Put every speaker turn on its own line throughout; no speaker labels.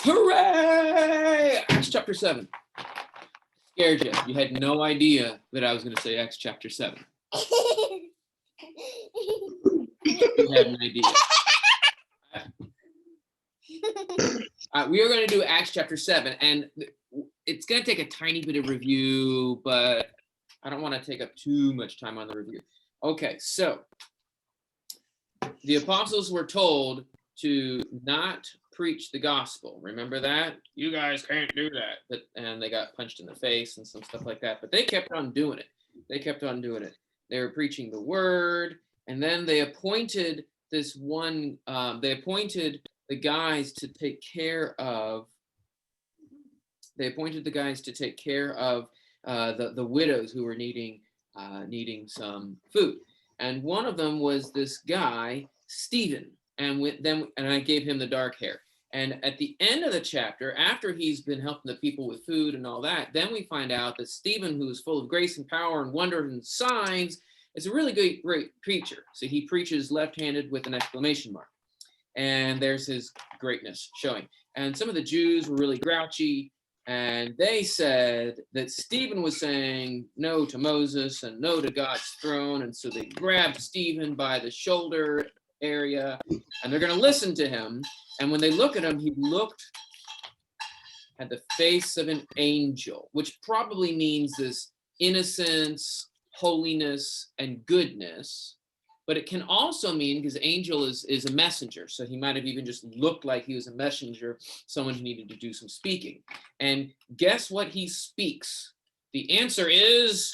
Hooray! Acts chapter 7. Scared you. You had no idea that I was going to say Acts chapter 7. You had an idea. We are going to do Acts chapter 7, and it's going to take a tiny bit of review, but I don't want to take up too much time on the review. Okay, so the apostles were told to not preach the gospel. Remember that? You guys can't do that. And they got punched in the face and some stuff like that, but they kept on doing it. They were preaching the word, and then they appointed the guys to take care of the widows who were needing some food. And one of them was this guy, Stephen, and I gave him the dark hair. And at the end of the chapter, after he's been helping the people with food and all that, then we find out that Stephen, who is full of grace and power and wonder and signs, is a really great preacher. So he preaches left-handed with an exclamation mark. And there's his greatness showing. And some of the Jews were really grouchy, and they said that Stephen was saying no to Moses and no to God's throne. And so they grabbed Stephen by the shoulder area, and they're going to listen to him. And when they look at him, he had the face of an angel, which probably means this innocence, holiness, and goodness. But it can also mean, because angel is a messenger, so he might have even just looked like he was a messenger, someone who needed to do some speaking. And guess what he speaks? The answer is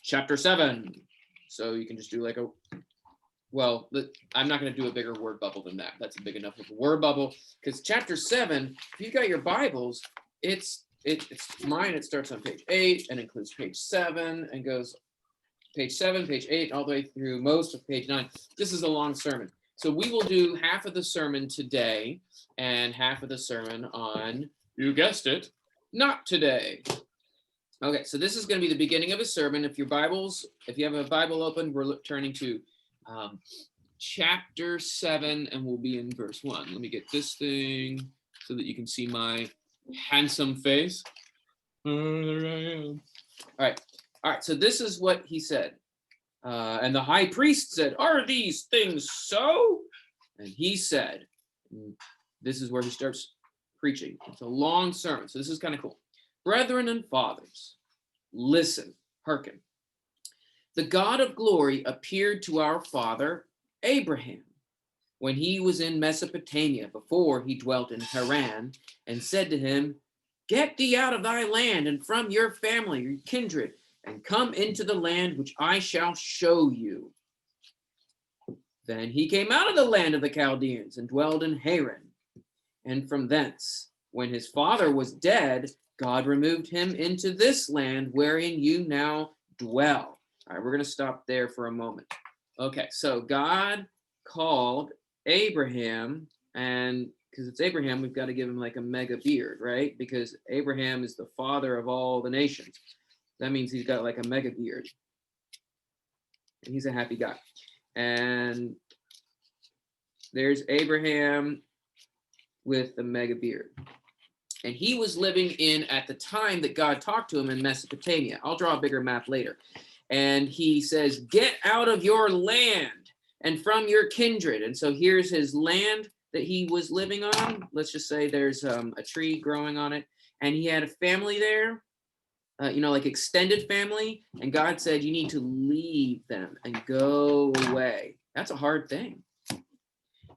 chapter 7. So you can just do like I'm not going to do a bigger word bubble than that. That's a big enough of a word bubble, because chapter 7, if you've got your Bibles, it's mine. It starts on page 8 and includes page 7 and goes page 7, page 8, all the way through most of page 9. This is a long sermon. So we will do half of the sermon today and half of the sermon on, you guessed it, not today. Okay, so this is going to be the beginning of a sermon. If you have a Bible open, we're turning to chapter 7, and we'll be in verse 1. Let me get this thing so that you can see my handsome face. There I am. All right, so this is what he said. And the high priest said, "Are these things so?" And he said, this is where he starts preaching. It's a long sermon, so this is kind of cool. "Brethren and fathers, listen, hearken. The God of glory appeared to our father Abraham when he was in Mesopotamia, before he dwelt in Haran, and said to him, 'Get thee out of thy land and from your family, your kindred, and come into the land which I shall show you.' Then he came out of the land of the Chaldeans and dwelled in Haran. And from thence, when his father was dead, God removed him into this land wherein you now dwell." All right, we're going to stop there for a moment. Okay, so God called Abraham, and because it's Abraham, we've got to give him like a mega beard, right? Because Abraham is the father of all the nations. That means he's got like a mega beard. And he's a happy guy. And there's Abraham with the mega beard. And he was living at the time that God talked to him, in Mesopotamia. I'll draw a bigger map later. And he says, "Get out of your land and from your kindred." And so here's his land that he was living on. Let's just say there's a tree growing on it. And he had a family there. Like extended family, and God said, you need to leave them and go away. That's a hard thing.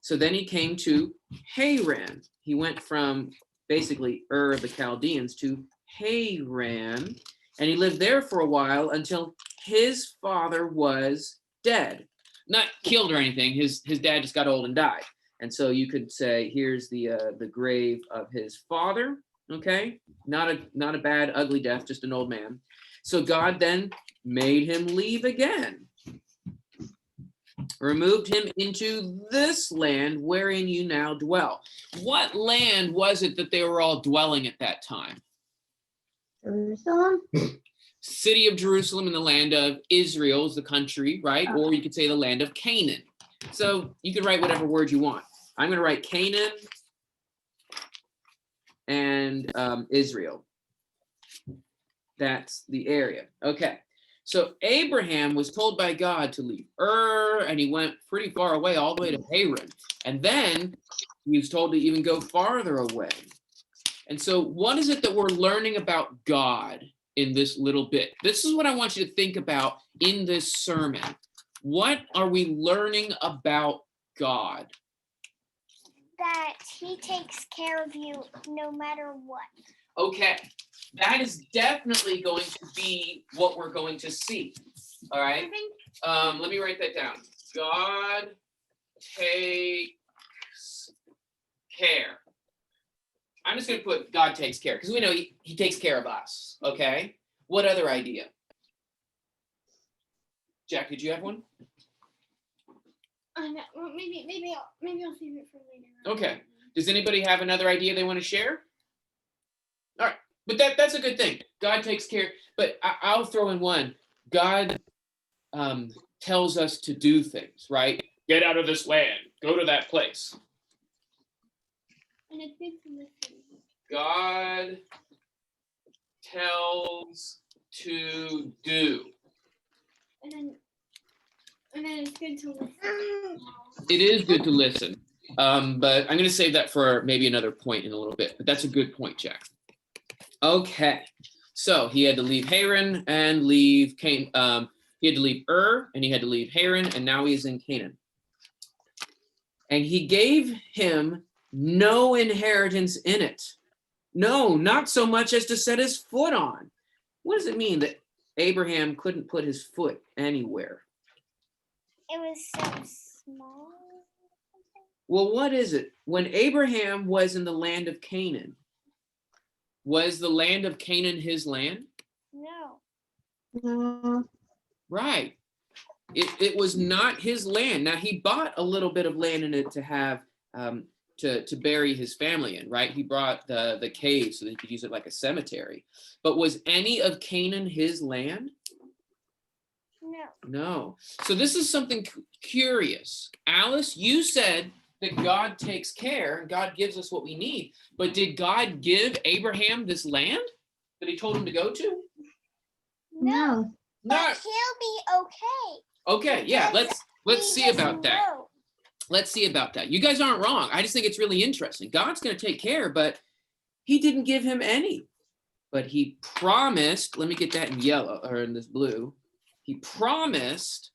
So then he came to Haran. He went from basically Ur of the Chaldeans to Haran, and he lived there for a while until his father was dead. Not killed or anything. His dad just got old and died. And so you could say, here's the grave of his father. Okay, not a bad, ugly death, just an old man. So God then made him leave again, removed him into this land wherein you now dwell. What land was it that they were all dwelling at that time?
Jerusalem.
City of Jerusalem, in the land of Israel is the country, right? Oh. Or you could say the land of Canaan. So you could write whatever word you want. I'm going to write Canaan. and Israel. That's the area. Okay. So Abraham was told by God to leave Ur, and he went pretty far away, all the way to Haran. And then he was told to even go farther away. And so what is it that we're learning about God in this little bit? This is what I want you to think about in this sermon. What are we learning about God?
That he takes care of you no matter what.
Okay, that is definitely going to be what we're going to see. All right, let me write that down. God takes care. I'm just going to put God takes care because we know he takes care of us. Okay, what other idea? Jack, did you have one?
Well, maybe I'll save it for later.
Okay. Does anybody have another idea they want to share? All right, but that's a good thing. God takes care, but I'll throw in one. God tells us to do things, right? Get out of this land. Go to that place.
And it's good to listen.
God tells to do.
And then it's good to listen.
It is good to listen, but I'm going to save that for maybe another point in a little bit. But that's a good point, Jack. Okay, so he had to leave Haran and leave Canaan. He had to leave Ur and he had to leave Haran, and now he is in Canaan. And he gave him no inheritance in it. No, not so much as to set his foot on. What does it mean that Abraham couldn't put his foot anywhere?
It was so small.
Well, what is it? When Abraham was in the land of Canaan, was the land of Canaan his land?
No.
No.
Right. It was not his land. Now, he bought a little bit of land in it to have to bury his family in, right? He brought the cave so that he could use it like a cemetery. But was any of Canaan his land?
No.
No. So this is something curious. Alice, you said that God takes care and God gives us what we need. But did God give Abraham this land that he told him to go to?
No.
But
No.
he'll be okay.
Okay, yeah, let's see about that.
Know.
Let's see about that. You guys aren't wrong. I just think it's really interesting. God's going to take care, but he didn't give him any. But he promised, let me get that in yellow or in this blue. He promised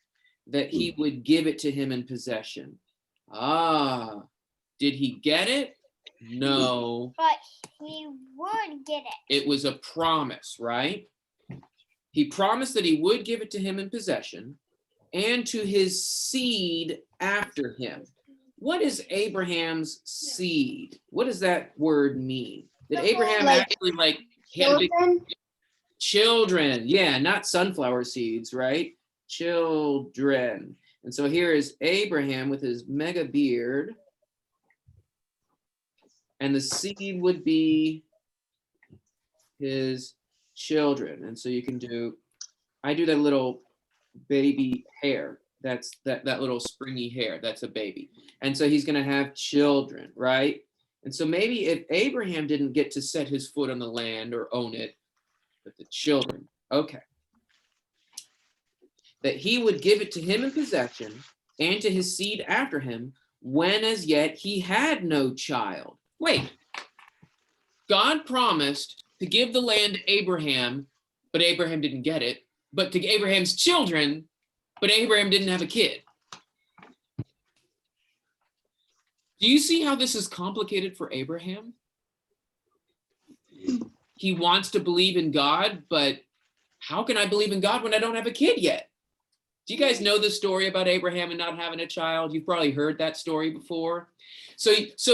that he would give it to him in possession. Ah, did he get it? No.
But he would get it.
It was a promise, right? He promised that he would give it to him in possession and to his seed after him. What is Abraham's seed? What does that word mean? Did Abraham actually he had a big children? Yeah, not sunflower seeds, right? Children. And so here is Abraham with his mega beard. And the seed would be his children. And so you can do, I do that little baby hair. That's that little springy hair. That's a baby. And so he's going to have children, right? And so maybe if Abraham didn't get to set his foot on the land or own it, but the children, okay. That he would give it to him in possession and to his seed after him when as yet he had no child. Wait, God promised to give the land to Abraham, but Abraham didn't get it, but to Abraham's children, but Abraham didn't have a kid. Do you see how this is complicated for Abraham? He wants to believe in God, but how can I believe in God when I don't have a kid yet? Do you guys know the story about Abraham and not having a child? You've probably heard that story before. So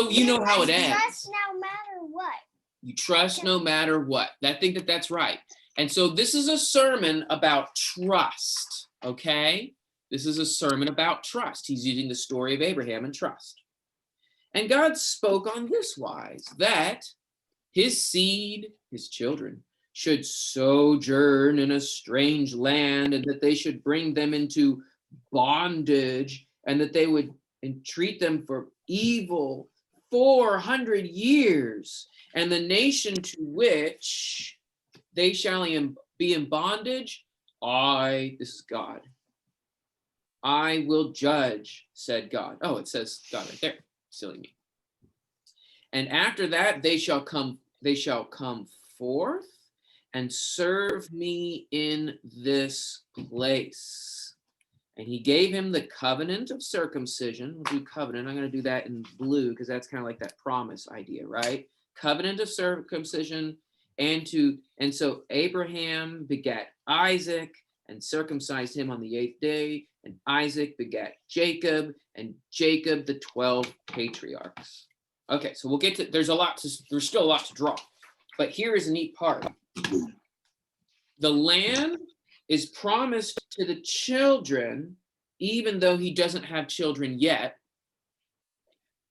you know how it ends.
Trust no matter what.
You trust no matter what. I think that's right. And so this is a sermon about trust, okay? This is a sermon about trust. He's using the story of Abraham and trust. And God spoke on this wise, that his seed, his children, should sojourn in a strange land, and that they should bring them into bondage, and that they would entreat them for evil 400 years. And the nation to which they shall be in bondage, this is God. I will judge, said God. Oh, it says God right there. Silly me. And after that, they shall come forth and serve me in this place. And he gave him the covenant of circumcision. We'll do covenant. I'm going to do that in blue because that's kind of like that promise idea, right? Covenant of circumcision. And so Abraham begat Isaac and circumcised him on the 8th day. And Isaac begat Jacob, and Jacob the 12 patriarchs. Okay, so we'll get to, there's still a lot to draw. But here is a neat part. The land is promised to the children, even though he doesn't have children yet.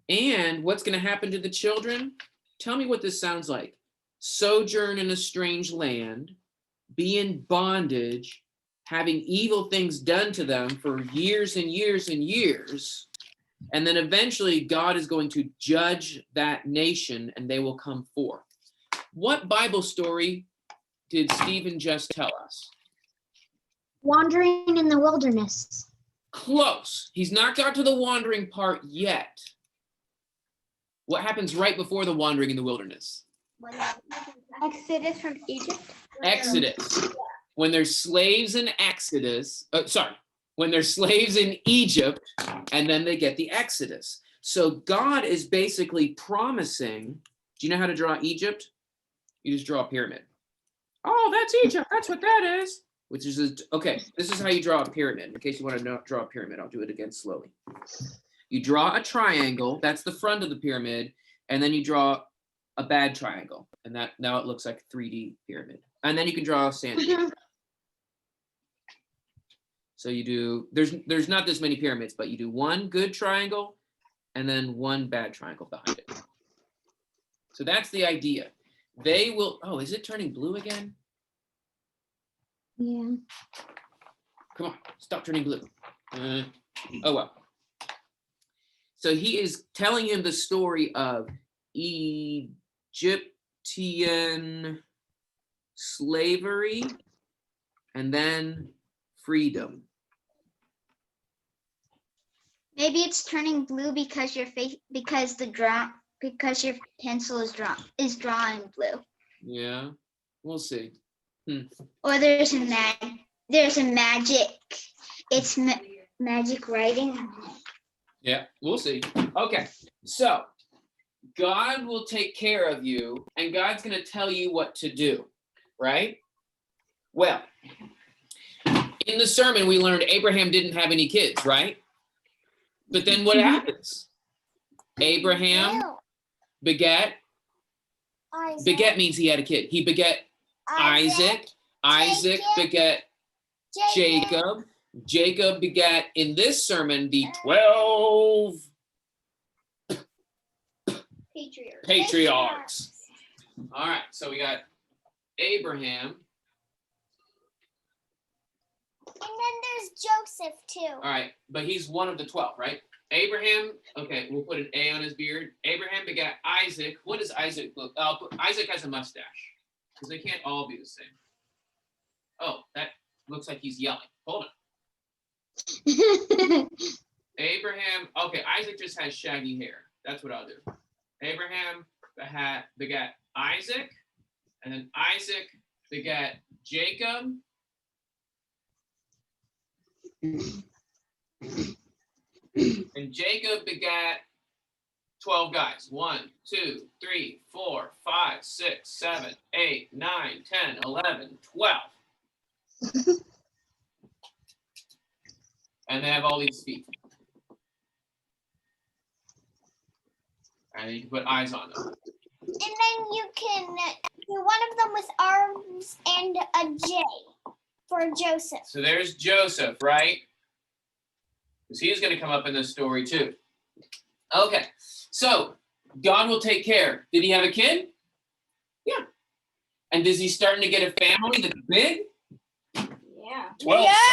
And what's going to happen to the children? Tell me what this sounds like. Sojourn in a strange land, be in bondage, having evil things done to them for years and years and years. And then eventually God is going to judge that nation and they will come forth. What Bible story did Stephen just tell us?
Wandering in the wilderness.
Close. He's not got to the wandering part yet. What happens right before the wandering in the wilderness?
Exodus from Egypt.
Exodus. When there's slaves in when there's slaves in Egypt, and then they get the Exodus. So God is basically promising, do you know how to draw Egypt? You just draw a pyramid. Oh, that's Egypt. That's what that is. Which is, okay, this is how you draw a pyramid. In case you want to draw a pyramid, I'll do it again slowly. You draw a triangle, that's the front of the pyramid, and then you draw a bad triangle. And that now it looks like a 3D pyramid. And then you can draw a sand. So you do, there's not this many pyramids, but you do one good triangle and then one bad triangle behind it. So that's the idea. They will, oh, is it turning blue again?
Yeah.
Come on, stop turning blue. Oh, well. So he is telling him the story of Egyptian slavery and then freedom.
Maybe it's turning blue because your pencil is drawing blue.
Yeah, we'll see.
Or there's a magic. It's magic writing.
Yeah, we'll see. Okay, so God will take care of you, and God's going to tell you what to do, right? Well, in the sermon, we learned Abraham didn't have any kids, right? But then what happens? Abraham begat.
Isaac.
Beget means he had a kid. He beget Isaac. Isaac beget Jacob. Jacob begat, in this sermon, the 12 patriarchs. All right, so we got Abraham.
And then there's Joseph too.
All right, but he's one of the 12, right? Abraham, okay, we'll put an A on his beard. Abraham begat Isaac. What does Isaac look? Isaac has a mustache because they can't all be the same. Oh, that looks like he's yelling. Hold on. Abraham, okay, Isaac just has shaggy hair. That's what I'll do. Abraham begat Isaac, and then Isaac begat Jacob. And Jacob begat 12 guys. 1, 2, 3, 4, 5, 6, 7, 8, 9, 10, 11, 12. And they have all these feet. And you can put eyes on them.
And then you can do one of them with arms and a J for Joseph.
So there's Joseph, right? Because he's going to come up in this story too. Okay, so God will take care. Did he have a kid? Yeah. And is he starting to get a family that's big?
Yeah.
12
Yeah.
sons.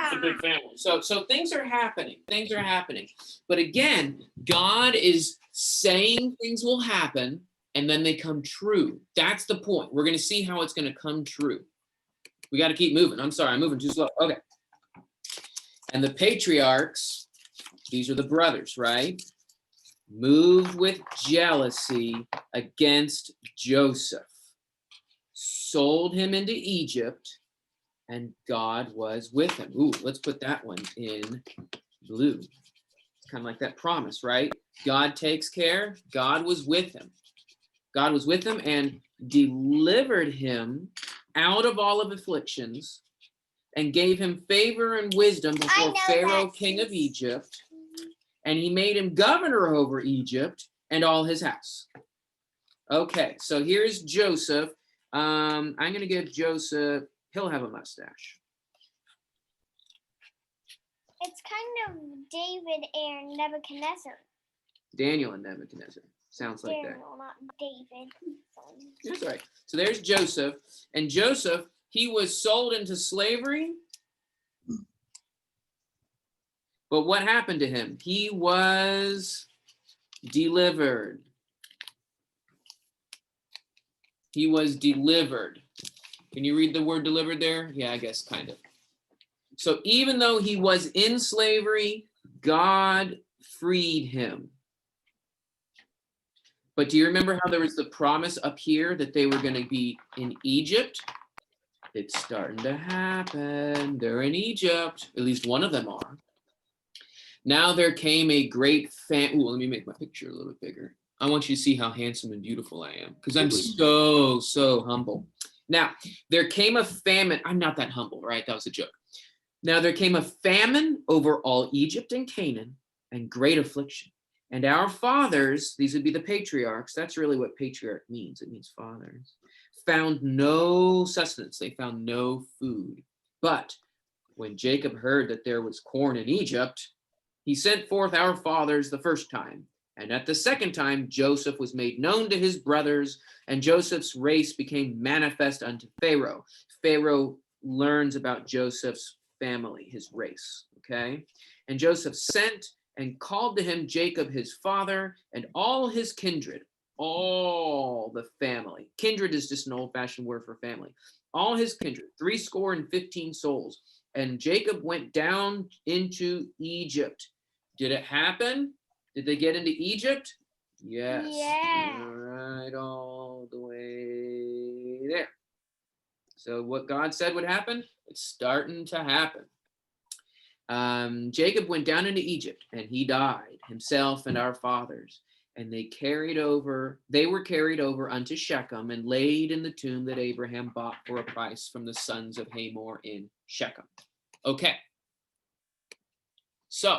It's a big family. So things are happening. Things are happening. But again, God is saying things will happen, and then they come true. That's the point. We're going to see how it's going to come true. We got to keep moving. I'm sorry, I'm moving too slow. Okay. And the patriarchs, these are the brothers, right? Moved with jealousy against Joseph, sold him into Egypt, and God was with him. Ooh, let's put that one in blue. It's kind of like that promise, right? God takes care. God was with him. God was with him and delivered him out of all of afflictions and gave him favor and wisdom before Pharaoh, king of Egypt. And he made him governor over Egypt and all his house. Okay, so here's Joseph. I'm going to give Joseph, he'll have a mustache.
It's kind of David and Nebuchadnezzar.
Daniel and Nebuchadnezzar. Sounds like that.
Daniel, not David.
That's right. So there's Joseph. And Joseph, he was sold into slavery. But what happened to him? He was delivered. He was delivered. Can you read the word delivered there? Yeah, I guess kind of. So even though he was in slavery, God freed him. But do you remember how there was the promise up here that they were going to be in Egypt? It's starting to happen. They're in Egypt. At least one of them are. Now there came a great famine. Ooh, let me make my picture a little bit bigger. I want you to see how handsome and beautiful I am because I'm so humble. Now, there came a famine. I'm not that humble, right? That was a joke. Now there came a famine over all Egypt and Canaan and great affliction. And our fathers, these would be the patriarchs, that's really what patriarch means. It means fathers, found no sustenance. They found no food. But when Jacob heard that there was corn in Egypt, he sent forth our fathers the first time. And at the second time, Joseph was made known to his brothers, and Joseph's race became manifest unto Pharaoh. Pharaoh learns about Joseph's family, his race, okay? And Joseph sent and called to him Jacob his father and all his kindred, all the family. Kindred is just an old-fashioned word for family. All his kindred, 75 souls. And Jacob went down into Egypt. Did it happen? Did they get into Egypt? Yes.
Yeah.
All right, all the way there. So what God said would happen, it's starting to happen. Jacob went down into Egypt and he died, himself and our fathers. And they were carried over unto Shechem and laid in the tomb that Abraham bought for a price from the sons of Hamor in Shechem. Okay. So,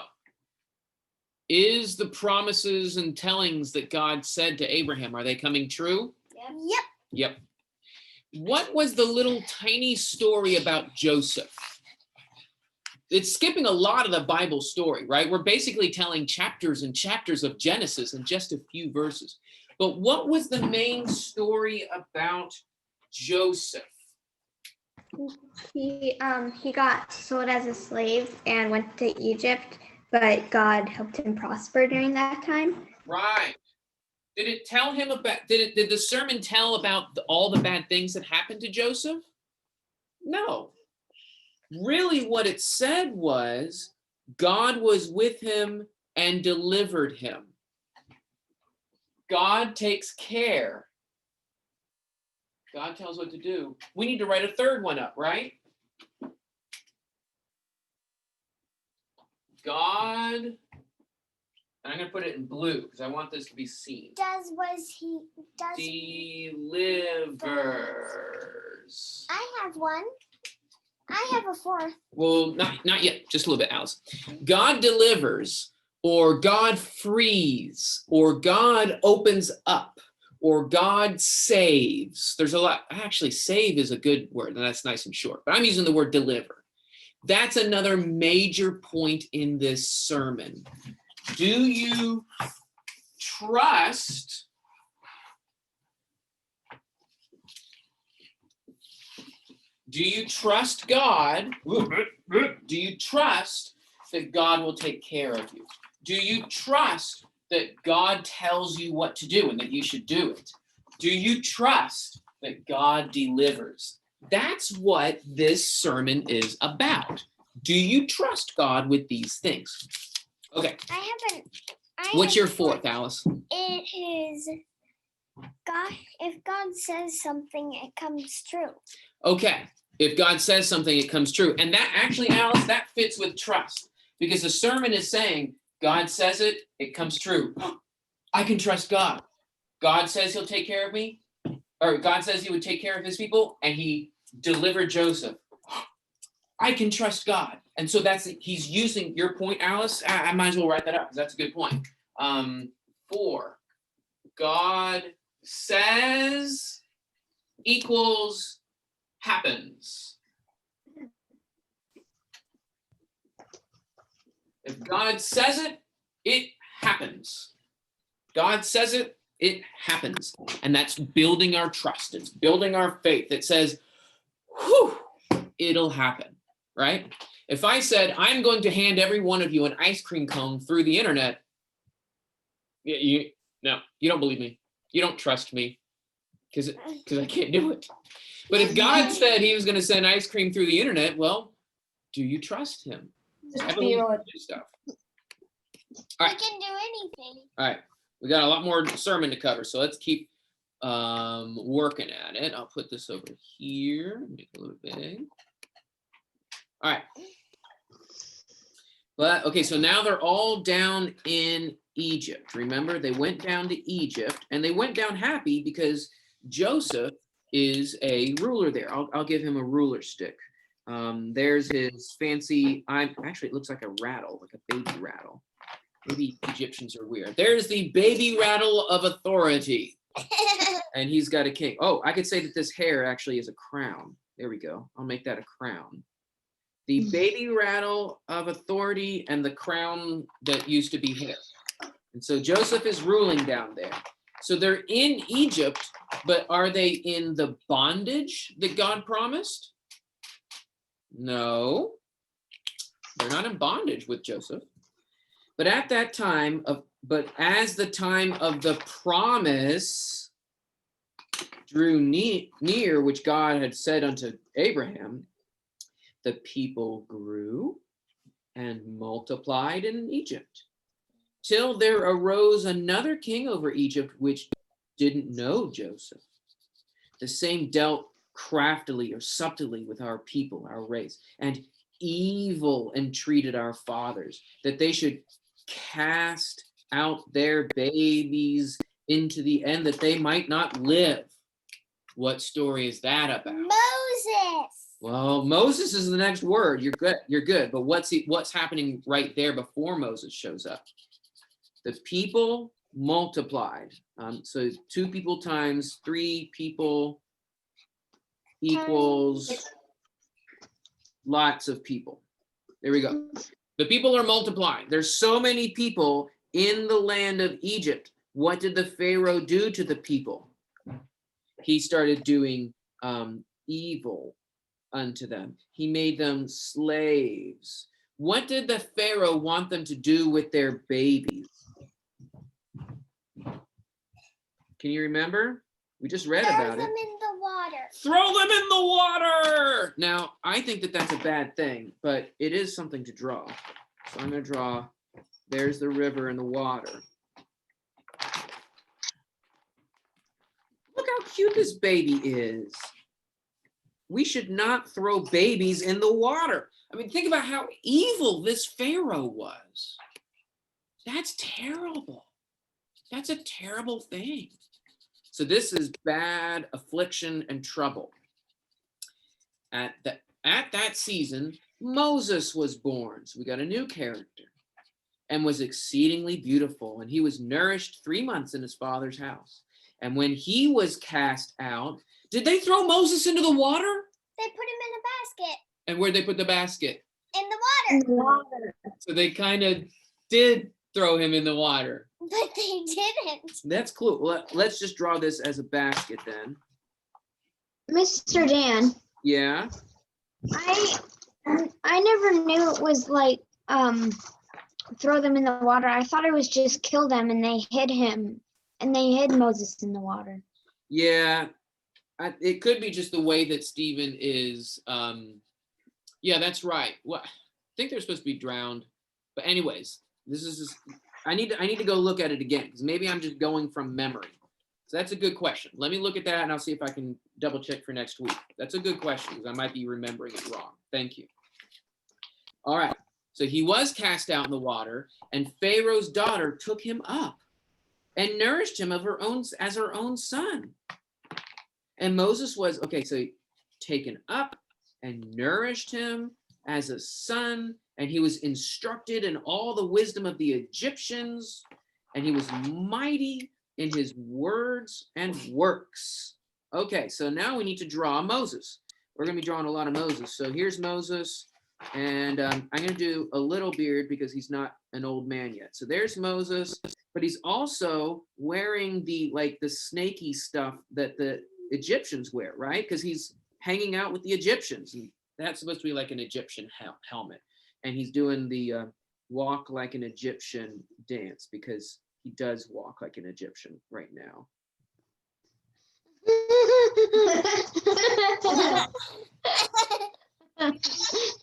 is the promises and tellings that God said to Abraham, are they coming true?
Yep.
Yep. What was the little tiny story about Joseph? It's skipping a lot of the Bible story, right? We're basically telling chapters and chapters of Genesis in just a few verses. But what was the main story about Joseph?
He got sold as a slave and went to Egypt, but God helped him prosper during that time.
Right. Did it tell him about, did the sermon tell about all the bad things that happened to Joseph? No. Really what it said was God was with him and delivered him. God takes care. God tells what to do. We need to write a third one up, right? God, and I'm going to put it in blue because I want this to be seen.
Delivers. I have one. I have a fourth.
Well, not yet. Just a little bit, Alice. God delivers, or God frees, or God opens up, or God saves. There's a lot. Actually, save is a good word, and that's nice and short. But I'm using the word deliver. That's another major point in this sermon. Do you trust God? Do you trust that God will take care of you? Do you trust that God tells you what to do and that you should do it? Do you trust that God delivers? That's what this sermon is about. Do you trust God with these things? Okay. What's your fourth, Alice?
It is God. If God says something, it comes true.
Okay. If God says something, it comes true. And that actually, Alice, that fits with trust. Because the sermon is saying, God says it, it comes true. I can trust God. God says he'll take care of me. Or God says he would take care of his people, and he delivered Joseph. I can trust God. And so he's using your point, Alice. I might as well write that up because that's a good point. 4, God says equals happens. If God says it, it happens. God says it, it happens. And that's building our trust. It's building our faith. It says, whew, it'll happen, right? If I said, I'm going to hand every one of you an ice cream cone through the internet, no, you don't believe me. You don't trust me because I can't do it. But if God said he was going to send ice cream through the internet, well, do you trust him? Stuff. All right.
He can do anything.
All right. We got a lot more sermon to cover, so let's keep working at it. I'll put this over here, make it a little big. All right. But okay, so now they're all down in Egypt. Remember, they went down to Egypt, and they went down happy because Joseph is a ruler there. I'll give him a ruler stick. There's his fancy. Actually, it looks like a rattle, like a baby rattle. Maybe Egyptians are weird. There's the baby rattle of authority. And he's got a king. Oh, I could say that this hair actually is a crown. There we go. I'll make that a crown. The baby rattle of authority and the crown that used to be hair. And so Joseph is ruling down there. So they're in Egypt, but are they in the bondage that God promised? No, they're not in bondage with Joseph. But at that time as the time of the promise drew near, which God had said unto Abraham, the people grew and multiplied in Egypt, till there arose another king over Egypt, which didn't know Joseph. The same dealt craftily or subtly with our people, our race, and evil entreated our fathers that they should cast out their babies into the end, that they might not live. What story is that about?
Moses.
Well, Moses is the next word. You're good. But what's happening right there before Moses shows up? The people multiplied. So 2 people times 3 people equals lots of people. There we go. The people are multiplying. There's so many people in the land of Egypt. What did the Pharaoh do to the people? He started doing evil unto them. He made them slaves. What did the Pharaoh want them to do with their babies? Can you remember? We just read about it.
Throw them in the water.
Throw them in the water. Now, I think that that's a bad thing, but it is something to draw. So I'm going to draw, there's the river and the water. Look how cute this baby is. We should not throw babies in the water. I mean, think about how evil this Pharaoh was. That's terrible. That's a terrible thing. So this is bad affliction and trouble. At that season, Moses was born. So we got a new character, and was exceedingly beautiful. And he was nourished 3 months in his father's house. And when he was cast out, did they throw Moses into the water?
They put him in a basket.
And where'd they put the basket?
In the water.
So they kind of did throw him in the water.
But they didn't.
That's cool. Let's just draw this as a basket then.
Mr. Dan,
Yeah.
I never knew it was like throw them in the water. I thought it was just kill them, and they hid him, and they hid Moses in the water.
Yeah, it could be just the way that Stephen is. Yeah, that's right. Well, I think they're supposed to be drowned. But anyways, this is just, I need to go look at it again because maybe I'm just going from memory. So that's a good question. Let me look at that and I'll see if I can double check for next week. That's a good question because I might be remembering it wrong. Thank you. All right. So he was cast out in the water, and Pharaoh's daughter took him up and nourished him as her own son. And Moses was, okay, so taken up and nourished him as a son, and he was instructed in all the wisdom of the Egyptians, and he was mighty in his words and works. Okay, so now we need to draw Moses. We're going to be drawing a lot of Moses. So here's Moses, and I'm going to do a little beard because he's not an old man yet. So there's Moses, but he's also wearing the snaky stuff that the Egyptians wear, right? Because he's hanging out with the Egyptians. And that's supposed to be like an Egyptian helmet. And he's doing the walk like an Egyptian dance because he does walk like an Egyptian right now.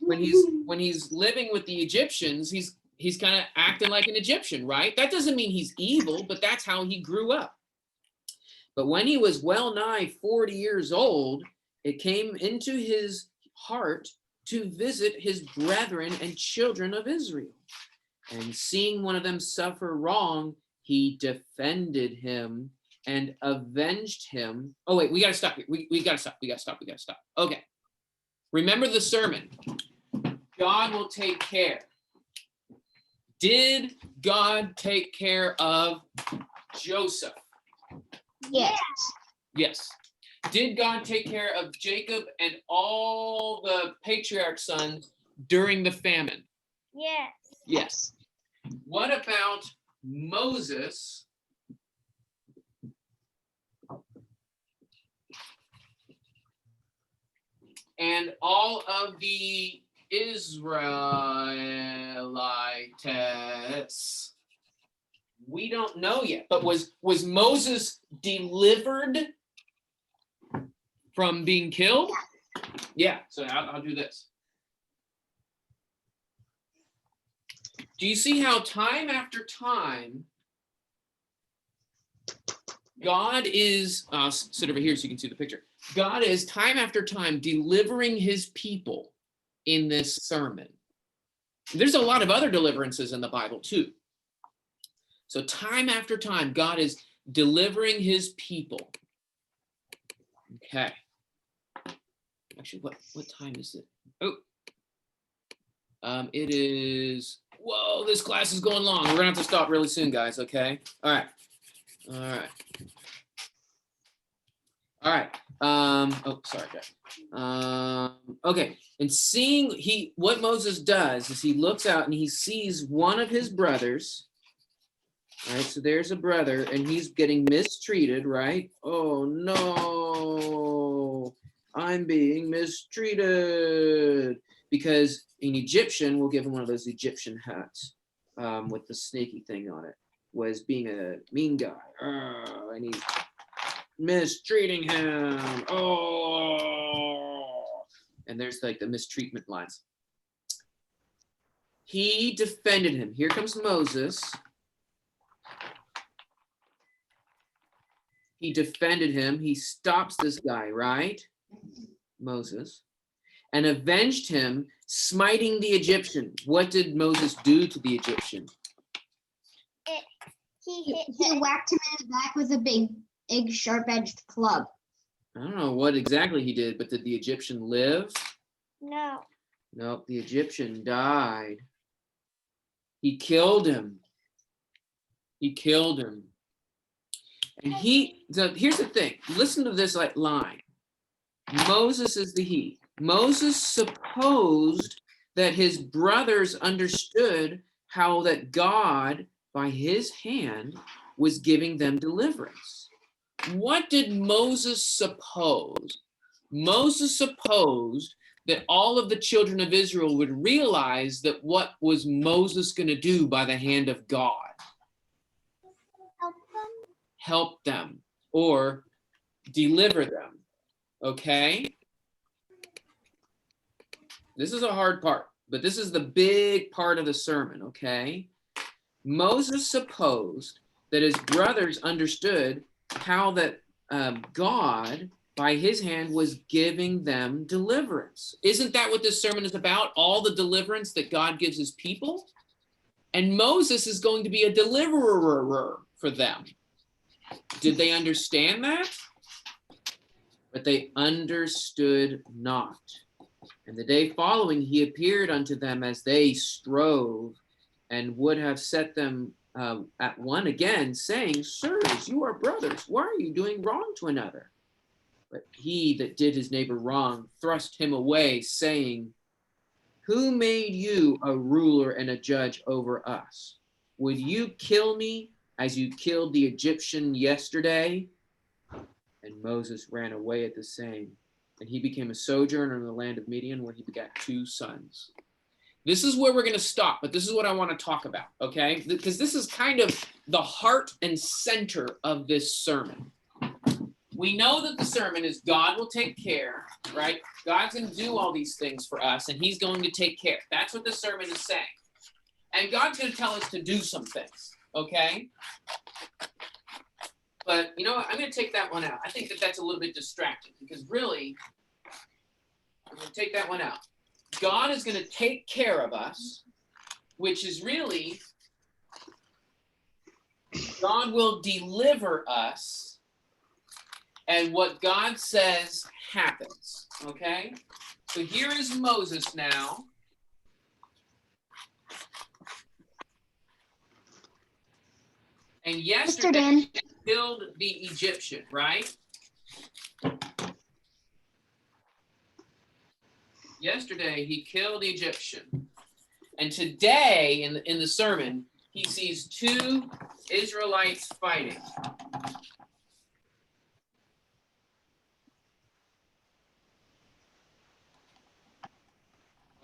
When he's living with the Egyptians, he's kind of acting like an Egyptian, right? That doesn't mean he's evil, but that's how he grew up. But when he was well nigh 40 years old, it came into his heart to visit his brethren and children of Israel. And seeing one of them suffer wrong, he defended him and avenged him. Oh, wait, we got to stop here. We got to stop. Okay. Remember the sermon. God will take care. Did God take care of Joseph?
Yes.
Yes. Did God take care of Jacob and all the patriarch sons during the famine?
Yes.
Yes. What about Moses and all of the Israelites? We don't know yet, but was Moses delivered from being killed? Yeah, so I'll do this. Do you see how time after time, God is, sit over here so you can see the picture. God is time after time delivering his people in this sermon. There's a lot of other deliverances in the Bible too. So time after time, God is delivering his people. Okay. Actually, what time is it? Oh, it is, whoa, this class is going long. We're gonna have to stop really soon, guys, okay? All right. Oh, sorry, Jack. Okay, and seeing what Moses does is he looks out and he sees one of his brothers. All right, so there's a brother and he's getting mistreated, right? Oh no, I'm being mistreated. Because an Egyptian, we'll give him one of those Egyptian hats with the snaky thing on it, was being a mean guy. And he's mistreating him. Oh, and there's like the mistreatment lines. He defended him. Here comes Moses. He defended him. He stops this guy, right? Moses. And avenged him, smiting the Egyptian. What did Moses do to the Egyptian?
He
whacked him in the back with a big sharp-edged club.
I don't know what exactly he did, but did the Egyptian live?
No.
Nope, the Egyptian died. He killed him. And here's the thing. Listen to this line. Moses is the he. Moses supposed that his brothers understood how that God, by his hand, was giving them deliverance. What did Moses suppose? Moses supposed that all of the children of Israel would realize that what was Moses going to do by the hand of God?
Help them.
Help them, or deliver them. Okay? This is a hard part, but this is the big part of the sermon, okay? Moses supposed that his brothers understood how that God, by his hand, was giving them deliverance. Isn't that what this sermon is about? All the deliverance that God gives his people? And Moses is going to be a deliverer for them. Did they understand that? But they understood not. And the day following, he appeared unto them as they strove and would have set them at one again, saying, Sirs, you are brothers. Why are you doing wrong to another? But he that did his neighbor wrong thrust him away, saying, Who made you a ruler and a judge over us? Would you kill me as you killed the Egyptian yesterday? And Moses ran away at the same. And he became a sojourner in the land of Midian, where he begat 2 sons. This is where we're going to stop, but this is what I want to talk about, okay? Because this is kind of the heart and center of this sermon. We know that the sermon is God will take care, right? God's going to do all these things for us, and he's going to take care. That's what the sermon is saying. And God's going to tell us to do some things, okay? But you know what? I'm going to take that one out. I think that that's a little bit distracting because really, I'm going to take that one out. God is going to take care of us, which is really, God will deliver us, and what God says happens, okay? So here is Moses now. And yesterday, he killed the Egyptian, right? Yesterday, he killed the Egyptian. And today, in the sermon, he sees 2 Israelites fighting.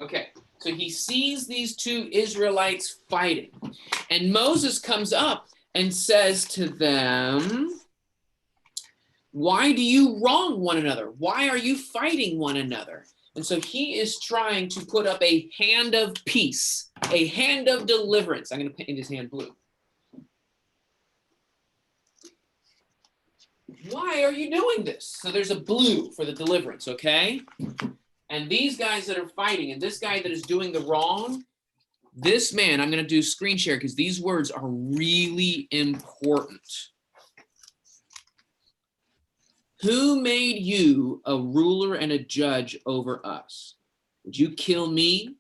Okay, so he sees these 2 Israelites fighting. And Moses comes up and says to them, why do you wrong one another? Why are you fighting one another? And so he is trying to put up a hand of peace, a hand of deliverance. I'm going to paint his hand blue. Why are you doing this? So there's a blue for the deliverance, okay? And these guys that are fighting, and this guy that is doing the wrong, this man, I'm going to do screen share because these words are really important. Who made you a ruler and a judge over us? Would you kill me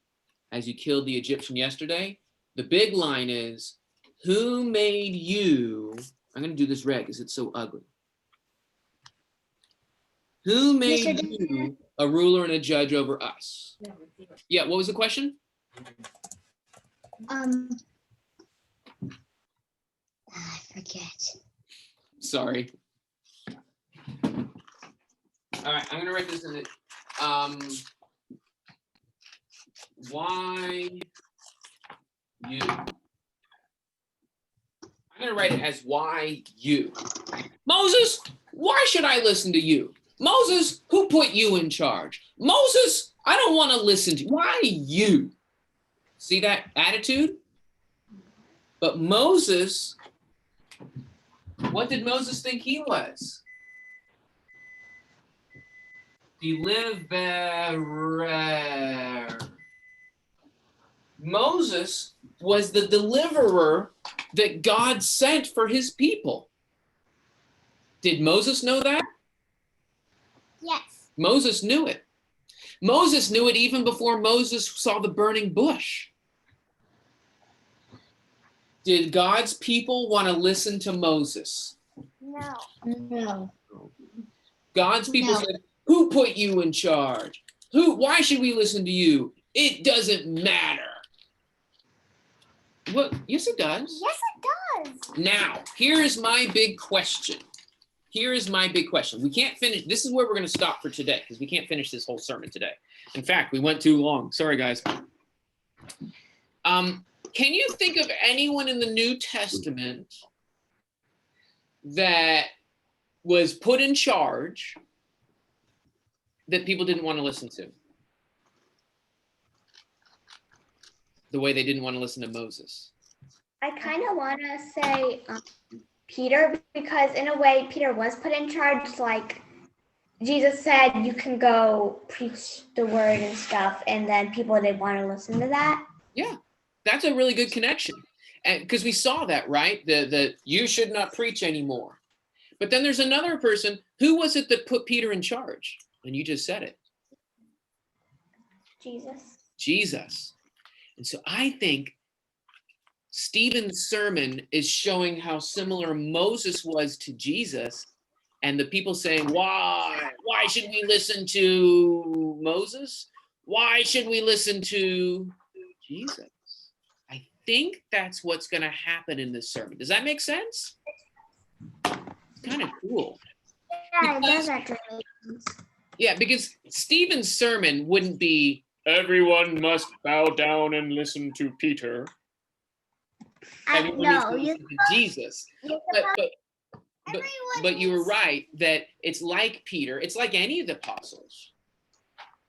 as you killed the Egyptian yesterday? The big line is, who made you, I'm going to do this red because it's so ugly. Who made you a ruler and a judge over us? Yeah, what was the question?
I forget.
Sorry. All right, I'm gonna write this in the why you. I'm gonna write it as why you. Moses, why should I listen to you? Moses, who put you in charge? Moses, I don't want to listen to you. Why you? See that attitude? But Moses, what did Moses think he was? Deliverer. Moses was the deliverer that God sent for his people. Did Moses know that?
Yes.
Moses knew it. Moses knew it even before Moses saw the burning bush. Did God's people want to listen to Moses?
No.
No.
God's people
No.
said, who put you in charge? Why should we listen to you? It doesn't matter. Well, yes, it does.
Yes, it does.
Now, here is my big question. Here is my big question. We can't finish. This is where we're going to stop for today because we can't finish this whole sermon today. In fact, we went too long. Sorry, guys. Can you think of anyone in the New Testament that was put in charge that people didn't want to listen to? The way they didn't want to listen to Moses.
I kind of want to say Peter, because in a way, Peter was put in charge. Like Jesus said, you can go preach the word and stuff, and then people didn't want to listen to that.
Yeah, that's a really good connection. And because we saw that, right? The you should not preach anymore. But then there's another person. Who was it that put Peter in charge? And you just said it. Jesus. And so I think Stephen's sermon is showing how similar Moses was to Jesus, and the people saying, why should we listen to Moses? Why should we listen to Jesus? I think that's what's going to happen in this sermon. Does that make sense? It's kind of cool.
Yeah, it does actually make sense.
Yeah, because Stephen's sermon wouldn't be, everyone must bow down and listen to Peter. Everyone needs to listen to Jesus. But you were right that it's like Peter. It's like any of the apostles.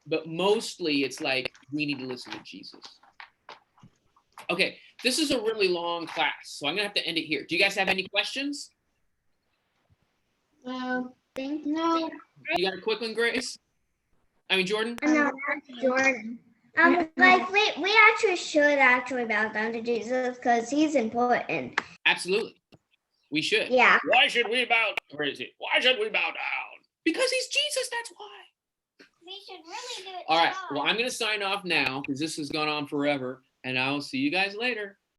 But mostly it's like we need to listen to Jesus. Okay, this is a really long class, so I'm going to have to end it here. Do you guys have any questions?
No.
You got a quick one, Grace? I mean, Jordan?
No, that's Jordan. Like we actually should bow down to Jesus because he's important.
Absolutely. We should.
Yeah.
Why should we bow? Where is it? Why should we bow down? Because he's Jesus, that's why.
We should really do it.
All right, well, I'm going to sign off now because this has gone on forever, and I will see you guys later.